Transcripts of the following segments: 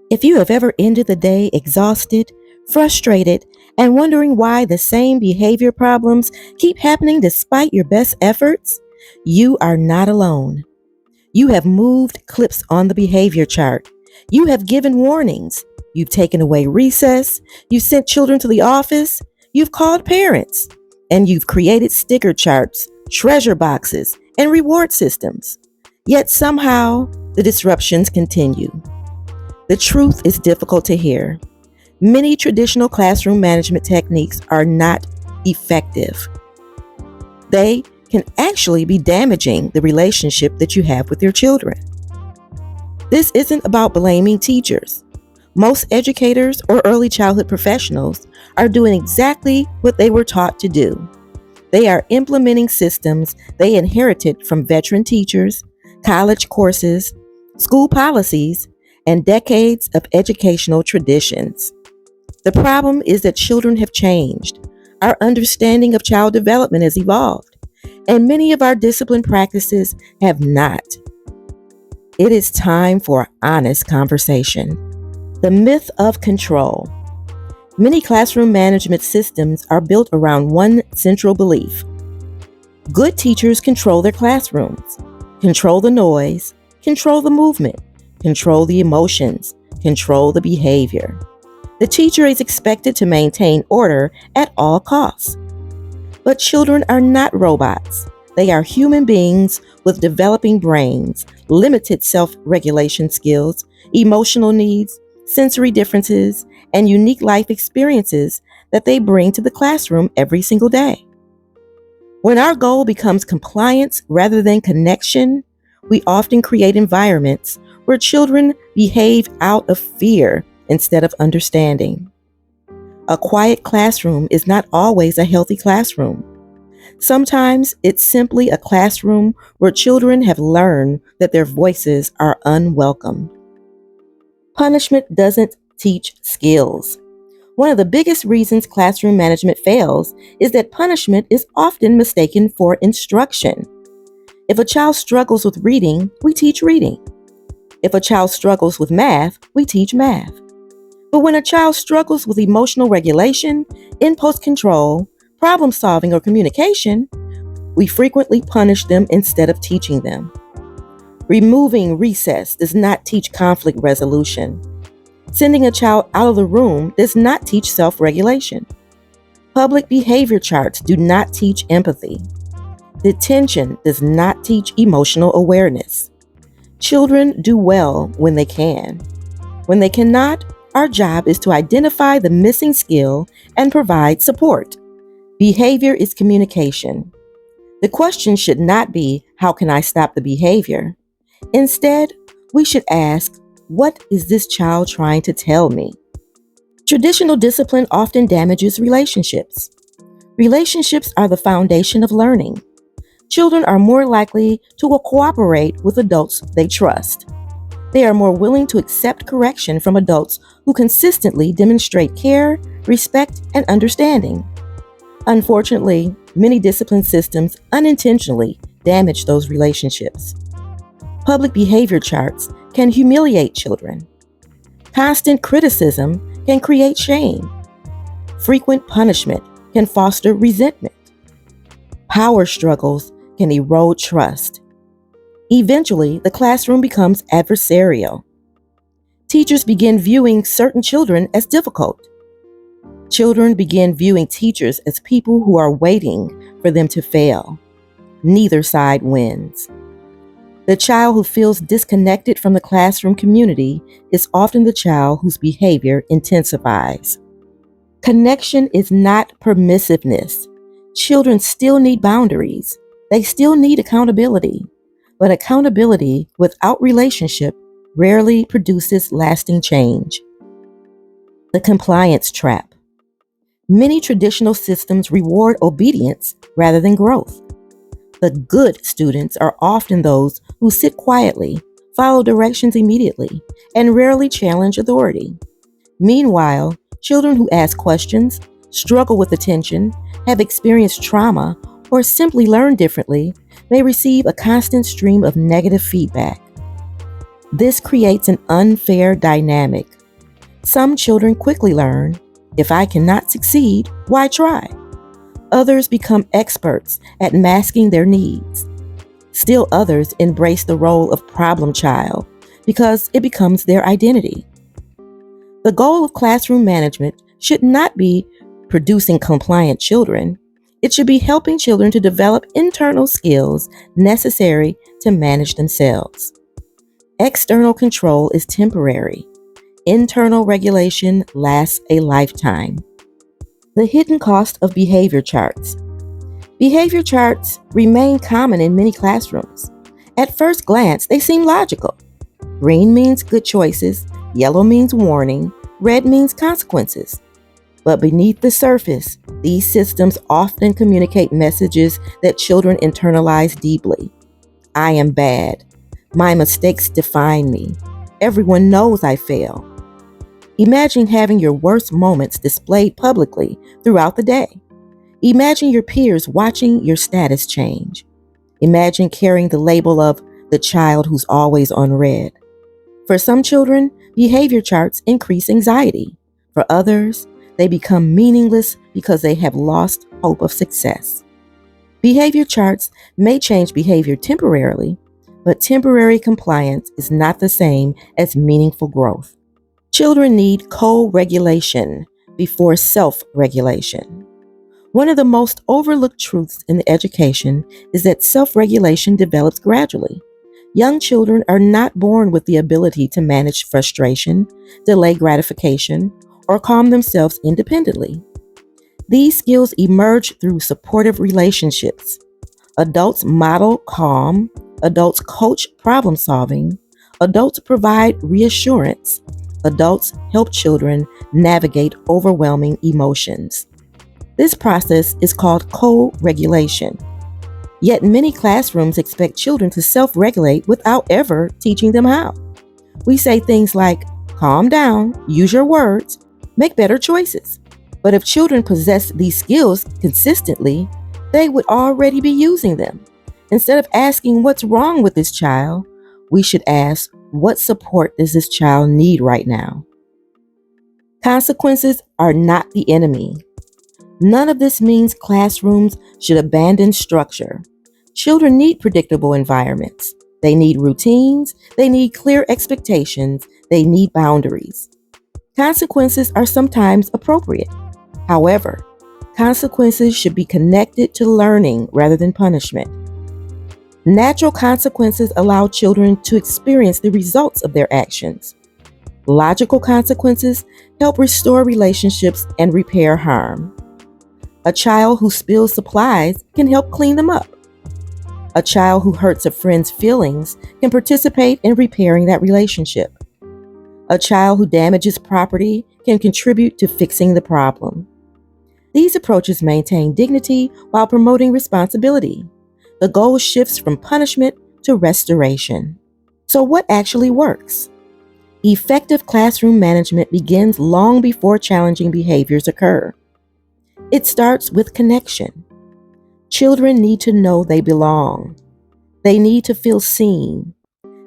If you have ever ended the day exhausted, frustrated, and wondering why the same behavior problems keep happening despite your best efforts, you are not alone. You have moved clips on the behavior chart. You have given warnings. You've taken away recess. You've sent children to the office. You've called parents. And you've created sticker charts, treasure boxes, and reward systems. Yet somehow, the disruptions continue. The truth is difficult to hear. Many traditional classroom management techniques are not effective. They can actually be damaging the relationship that you have with your children. This isn't about blaming teachers. Most educators or early childhood professionals are doing exactly what they were taught to do. They are implementing systems they inherited from veteran teachers, college courses, school policies, and decades of educational traditions. The problem is that children have changed. Our understanding of child development has evolved, and many of our discipline practices have not. It is time for honest conversation. The myth of control. Many classroom management systems are built around one central belief. Good teachers control their classrooms, control the noise, control the movement, control the emotions, control the behavior. The teacher is expected to maintain order at all costs. But children are not robots. They are human beings with developing brains, limited self-regulation skills, emotional needs, sensory differences, and unique life experiences that they bring to the classroom every single day. When our goal becomes compliance rather than connection, we often create environments where children behave out of fear instead of understanding. A quiet classroom is not always a healthy classroom. Sometimes it's simply a classroom where children have learned that their voices are unwelcome. Punishment doesn't teach skills. One of the biggest reasons classroom management fails is that punishment is often mistaken for instruction. If a child struggles with reading, we teach reading. If a child struggles with math, we teach math. But when a child struggles with emotional regulation, impulse control, problem solving, or communication, we frequently punish them instead of teaching them. Removing recess does not teach conflict resolution. Sending a child out of the room does not teach self-regulation. Public behavior charts do not teach empathy. Detention does not teach emotional awareness. Children do well when they can. When they cannot, our job is to identify the missing skill and provide support. Behavior is communication. The question should not be, how can I stop the behavior? Instead, we should ask, what is this child trying to tell me? Traditional discipline often damages relationships. Relationships are the foundation of learning. Children are more likely to cooperate with adults they trust. They are more willing to accept correction from adults who consistently demonstrate care, respect, and understanding. Unfortunately, many discipline systems unintentionally damage those relationships. Public behavior charts can humiliate children. Constant criticism can create shame. Frequent punishment can foster resentment. Power struggles can erode trust. Eventually, the classroom becomes adversarial. Teachers begin viewing certain children as difficult. Children begin viewing teachers as people who are waiting for them to fail. Neither side wins. The child who feels disconnected from the classroom community is often the child whose behavior intensifies. Connection is not permissiveness. Children still need boundaries. They still need accountability. But accountability without relationship rarely produces lasting change. The compliance trap. Many traditional systems reward obedience rather than growth. The good students are often those who sit quietly, follow directions immediately, and rarely challenge authority. Meanwhile, children who ask questions, struggle with attention, have experienced trauma, or simply learn differently may receive a constant stream of negative feedback. This creates an unfair dynamic. Some children quickly learn, if I cannot succeed, why try? Others become experts at masking their needs. Still others embrace the role of problem child because it becomes their identity. The goal of classroom management should not be producing compliant children. It should be helping children to develop internal skills necessary to manage themselves. External control is temporary. Internal regulation lasts a lifetime. The hidden cost of behavior charts. Behavior charts remain common in many classrooms. At first glance, they seem logical. Green means good choices, yellow means warning, red means consequences. But beneath the surface, these systems often communicate messages that children internalize deeply. I am bad. My mistakes define me. Everyone knows I fail. Imagine having your worst moments displayed publicly throughout the day. Imagine your peers watching your status change. Imagine carrying the label of the child who's always on red. For some children, behavior charts increase anxiety. For others, they become meaningless because they have lost hope of success. Behavior charts may change behavior temporarily, but temporary compliance is not the same as meaningful growth. Children need co-regulation before self-regulation. One of the most overlooked truths in education is that self-regulation develops gradually. Young children are not born with the ability to manage frustration, delay gratification, or calm themselves independently. These skills emerge through supportive relationships. Adults model calm, adults coach problem solving, adults provide reassurance, adults help children navigate overwhelming emotions. This process is called co-regulation. Yet many classrooms expect children to self-regulate without ever teaching them how. We say things like, calm down, use your words, make better choices. But if children possess these skills consistently, they would already be using them. Instead of asking what's wrong with this child, we should ask, what support does this child need right now? Consequences are not the enemy. None of this means classrooms should abandon structure. Children need predictable environments. They need routines. They need clear expectations. They need boundaries. Consequences are sometimes appropriate. However, consequences should be connected to learning rather than punishment. Natural consequences allow children to experience the results of their actions. Logical consequences help restore relationships and repair harm. A child who spills supplies can help clean them up. A child who hurts a friend's feelings can participate in repairing that relationship. A child who damages property can contribute to fixing the problem. These approaches maintain dignity while promoting responsibility. The goal shifts from punishment to restoration. So what actually works? Effective classroom management begins long before challenging behaviors occur. It starts with connection. Children need to know they belong. They need to feel seen.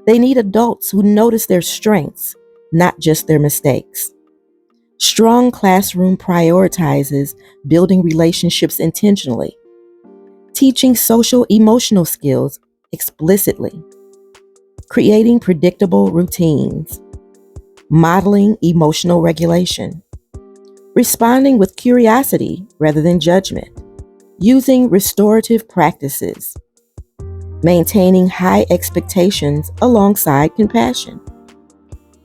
They need adults who notice their strengths, not just their mistakes. Strong classroom prioritizes building relationships intentionally, teaching social emotional skills explicitly, creating predictable routines, modeling emotional regulation, responding with curiosity rather than judgment, using restorative practices, maintaining high expectations alongside compassion,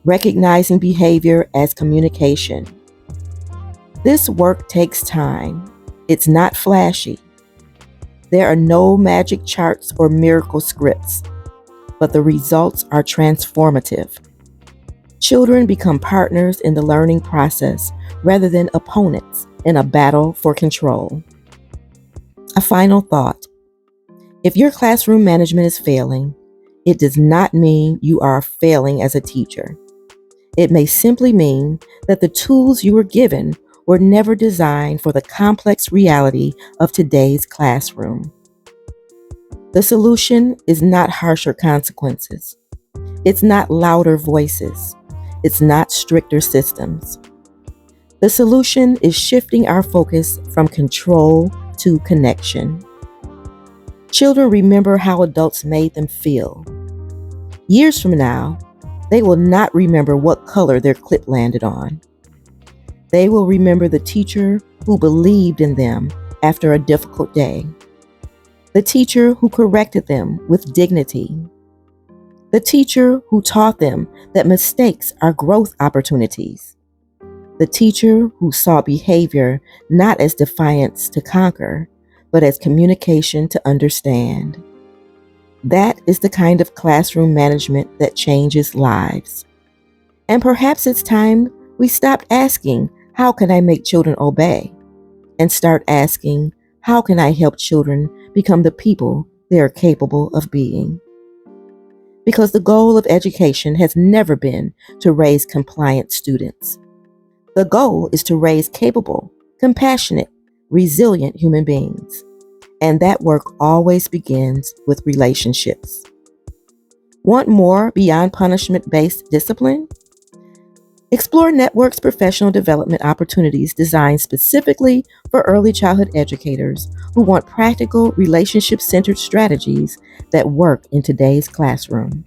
recognizing behavior as communication. This work takes time. It's not flashy. There are no magic charts or miracle scripts, but the results are transformative. Children become partners in the learning process rather than opponents in a battle for control. A final thought. If your classroom management is failing, it does not mean you are failing as a teacher. It may simply mean that the tools you were given were never designed for the complex reality of today's classroom. The solution is not harsher consequences. It's not louder voices. It's not stricter systems. The solution is shifting our focus from control to connection. Children remember how adults made them feel. Years from now, they will not remember what color their clip landed on. They will remember the teacher who believed in them after a difficult day. The teacher who corrected them with dignity. The teacher who taught them that mistakes are growth opportunities. The teacher who saw behavior not as defiance to conquer, but as communication to understand. That is the kind of classroom management that changes lives. And perhaps it's time we stopped asking, how can I make children obey? And start asking, how can I help children become the people they are capable of being? Because the goal of education has never been to raise compliant students. The goal is to raise capable, compassionate, resilient human beings. And that work always begins with relationships. Want more beyond punishment-based discipline? Explore Networx professional development opportunities designed specifically for early childhood educators who want practical, relationship-centered strategies that work in today's classroom.